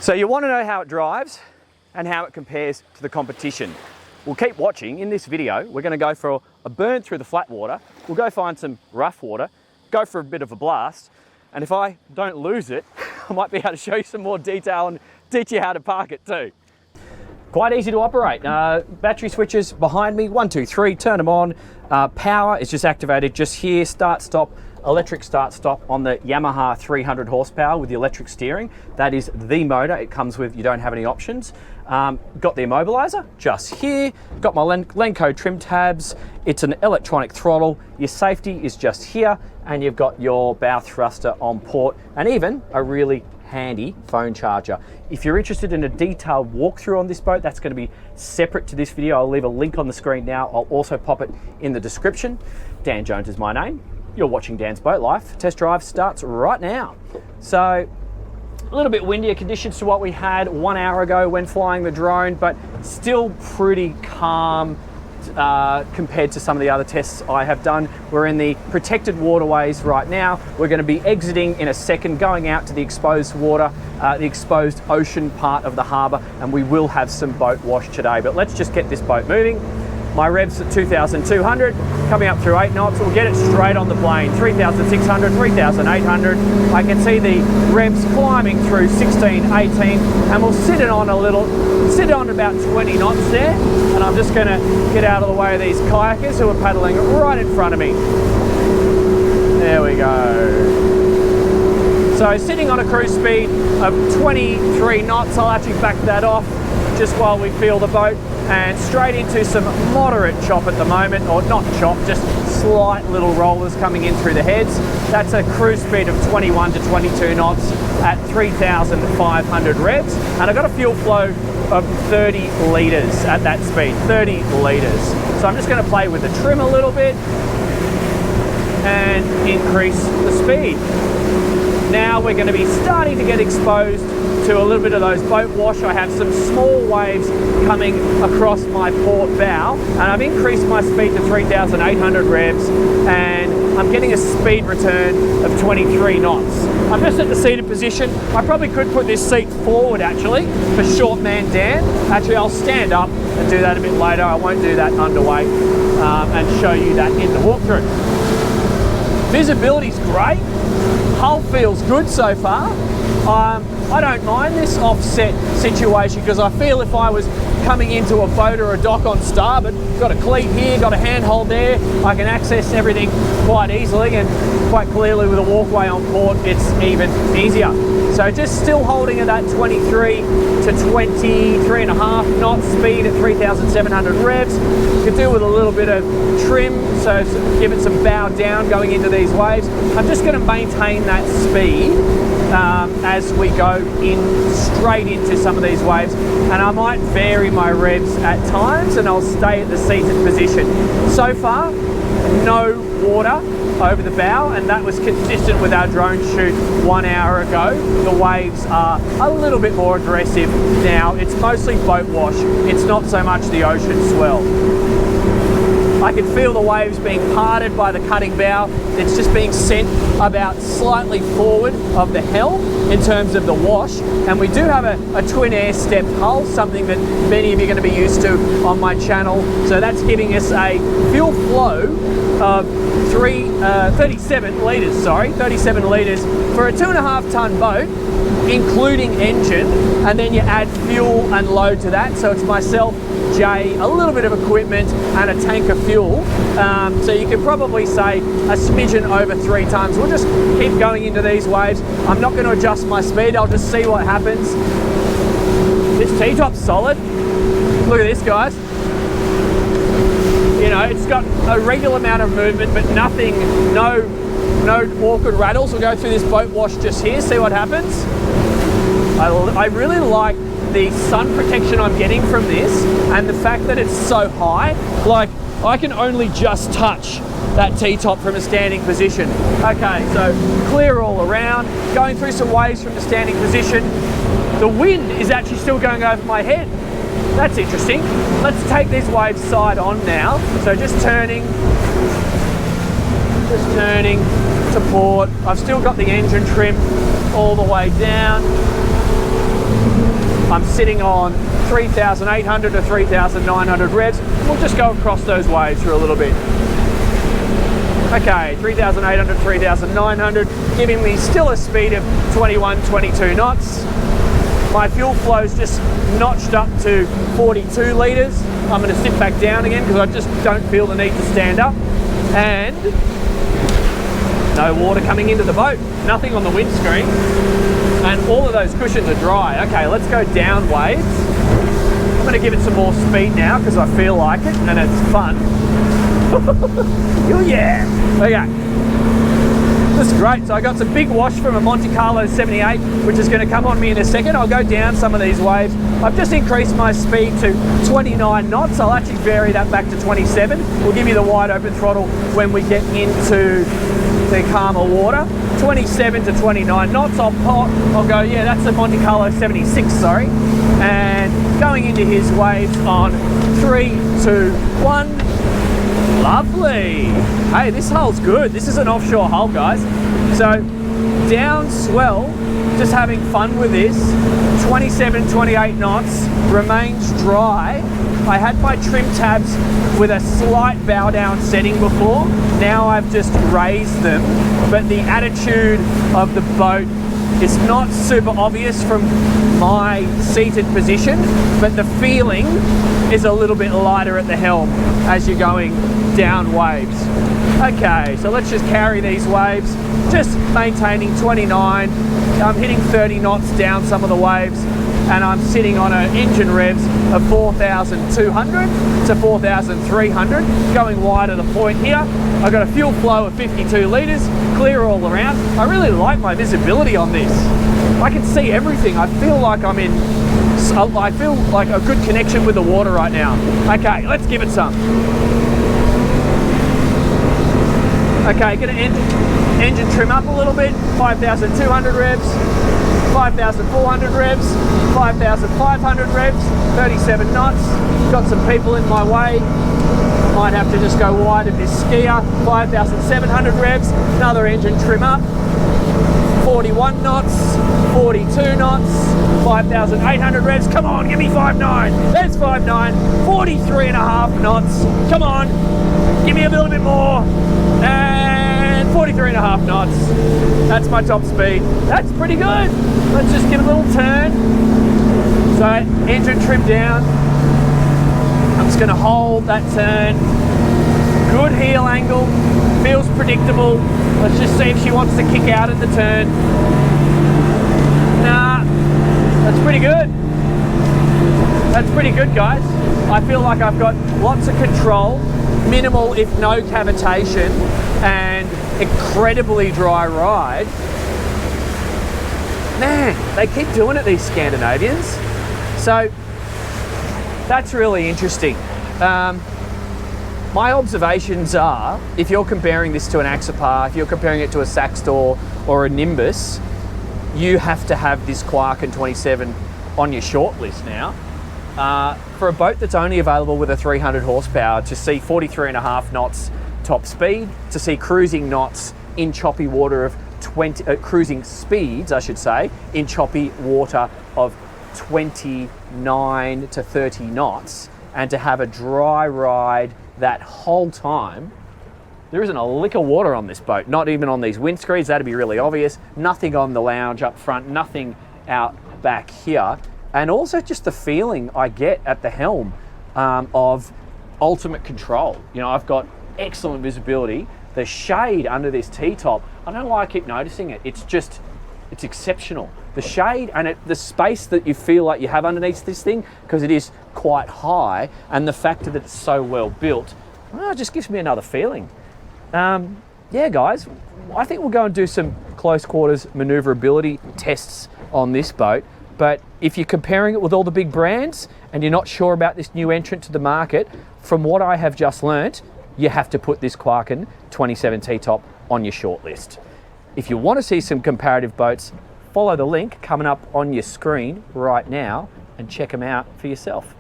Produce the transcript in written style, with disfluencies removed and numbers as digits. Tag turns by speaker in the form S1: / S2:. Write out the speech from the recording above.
S1: So you want to know how it drives and how it compares to the competition. We'll keep watching. In this video, we're going to go for a burn through the flat water. We'll go find some rough water, go for a bit of a blast, and if I don't lose it, I might be able to show you some more detail and teach you how to park it too. Quite easy to operate. Battery switches behind me, 1, 2, 3, turn them on. Power is just activated just here, start, stop. Electric start stop on the Yamaha 300 horsepower with the electric steering. That is the motor it comes with. You don't have any options. Got the immobilizer just here. Got my Lenco trim tabs. It's an electronic throttle. Your safety is just here, and you've got your bow thruster on port, and even a really handy phone charger. If you're interested in a detailed walkthrough on this boat, that's going to be separate to this video. I'll leave a link on the screen now. I'll also pop it in the description. Dan Jones is my name. You're watching Dan's Boat Life. Test drive starts right now. So a little bit windier conditions to what we had 1 hour ago when flying the drone, but still pretty calm compared to some of the other tests I have done. We're in the protected waterways right now. We're going to be exiting in a second, going out to the exposed water, the exposed ocean part of the harbour, and we will have some boat wash today. But let's just get this boat moving. My revs at 2,200, coming up through 8 knots. We'll get it straight on the plane. 3,600, 3,800. I can see the revs climbing through 16, 18, and we'll sit it on about 20 knots there. And I'm just gonna get out of the way of these kayakers who are paddling right in front of me. There we go. So sitting on a cruise speed of 23 knots, I'll actually back that off just while we feel the boat, and straight into some moderate chop at the moment, or not chop, just slight little rollers coming in through the heads. That's a cruise speed of 21 to 22 knots at 3,500 revs, and I've got a fuel flow of 30 litres at that speed, 30 litres. So I'm just going to play with the trim a little bit and increase the speed. Now we're going to be starting to get exposed to a little bit of those boat wash. I have some small waves coming across my port bow, and I've increased my speed to 3,800 revs, and I'm getting a speed return of 23 knots. I'm just at the seated position. I probably could put this seat forward actually for short man Dan. Actually, I'll stand up and do that a bit later. I won't do that underway and show you that in the walkthrough. Visibility's great. Hull feels good so far. I don't mind this offset situation because I feel if I was coming into a boat or a dock on starboard, got a cleat here, got a handhold there, I can access everything quite easily, and quite clearly with a walkway on port, it's even easier. So just still holding at that 23 to 23.5 knot speed at 3,700 revs. Could do with a little bit of trim, so give it some bow down going into these waves. I'm just going to maintain that speed as we go straight into some of these waves, and I might vary my revs at times, and I'll stay at the seated position. So far, no water over the bow, and that was consistent with our drone shoot 1 hour ago. The waves are a little bit more aggressive now. It's mostly boat wash. It's not so much the ocean swell. I can feel the waves being parted by the cutting bow. It's just being sent about slightly forward of the helm in terms of the wash. And we do have a twin air step hull, something that many of you are going to be used to on my channel. So that's giving us a fuel flow of 37 litres, 37 litres for a 2.5 tonne boat, including engine, and then you add fuel and load to that. So it's myself, Jay, a little bit of equipment, and a tank of fuel. So you can probably say a smidgen over 3 tonnes. We'll just keep going into these waves. I'm not going to adjust my speed. I'll just see what happens. This T-top's solid. Look at this, guys. You know, it's got a regular amount of movement, but nothing, no awkward rattles. We'll go through this boat wash just here, see what happens. I really like the sun protection I'm getting from this, and the fact that it's so high. Like, I can only just touch that T-top from a standing position. Okay, so clear all around, going through some waves from the standing position. The wind is actually still going over my head. That's interesting. Let's take these waves side on now. So just turning to port. I've still got the engine trim all the way down. I'm sitting on 3,800 to 3,900 revs. We'll just go across those waves for a little bit. Okay, 3,800, 3,900, giving me still a speed of 21, 22 knots. My fuel flow's just notched up to 42 litres. I'm going to sit back down again because I just don't feel the need to stand up. And no water coming into the boat, nothing on the windscreen. And all of those cushions are dry. Okay, let's go down waves. I'm going to give it some more speed now because I feel like it and it's fun. Oh yeah! Okay. This is great. So I got some big wash from a Monte Carlo 78, which is going to come on me in a second. I'll go down some of these waves. I've just increased my speed to 29 knots. I'll actually vary that back to 27. We'll give you the wide open throttle when we get into the calmer water. 27 to 29 knots. I'll go, yeah, that's the Monte Carlo 76, sorry. And going into his waves on 3, 2, 1. Lovely. Hey, this hull's good. This is an offshore hull, guys. So down swell, just having fun with this. 27, 28 knots, remains dry. I had my trim tabs with a slight bow down setting before. Now I've just raised them, but the attitude of the boat is not super obvious from my seated position, but the feeling is a little bit lighter at the helm as you're going down waves. Okay, so let's just carry these waves, just maintaining 29. I'm hitting 30 knots down some of the waves, and I'm sitting on an engine revs of 4,200 to 4,300, going wide at the point here. I've got a fuel flow of 52 litres, clear all around. I really like my visibility on this. I can see everything. I feel like I feel like a good connection with the water right now. Okay, let's give it some. Okay, gonna engine trim up a little bit. 5,200 revs, 5,400 revs, 5,500 revs, 37 knots. Got some people in my way. Might have to just go wide of this skier. 5,700 revs, another engine trim up. 41 knots, 42 knots, 5,800 revs. Come on, give me 5.9. There's 5.9, 43 and a half knots. Come on, give me a little bit more. And 43 and a half knots. That's my top speed. That's pretty good. Let's just give a little turn. So engine trim down. I'm just going to hold that turn. Good heel angle. Feels predictable. Let's just see if she wants to kick out at the turn. Nah, that's pretty good. That's pretty good, guys. I feel like I've got lots of control, minimal if no cavitation, and incredibly dry ride. Man, they keep doing it, these Scandinavians. So that's really interesting. My observations are, if you're comparing this to an Axopar, if you're comparing it to a Saxdor or a Nimbus, you have to have this Quarken 27 on your short list now. For a boat that's only available with a 300 horsepower, to see 43 and a half knots top speed, to see cruising knots in choppy water of 20, cruising speeds, I should say, in choppy water of 29 to 30 knots, and to have a dry ride that whole time. There isn't a lick of water on this boat, not even on these windscreens. That'd be really obvious. Nothing on the lounge up front, nothing out back here. And also just the feeling I get at the helm of ultimate control. You know, I've got excellent visibility. The shade under this T-top, I don't know why I keep noticing it. It's exceptional. The shade and the space that you feel like you have underneath this thing, because it is quite high, and the fact that it's so well built, it just gives me another feeling. Yeah, guys, I think we'll go and do some close quarters maneuverability tests on this boat. But if you're comparing it with all the big brands and you're not sure about this new entrant to the market, from what I have just learnt, you have to put this Quarken 27 T-top on your short list. If you want to see some comparative boats, follow the link coming up on your screen right now and check them out for yourself.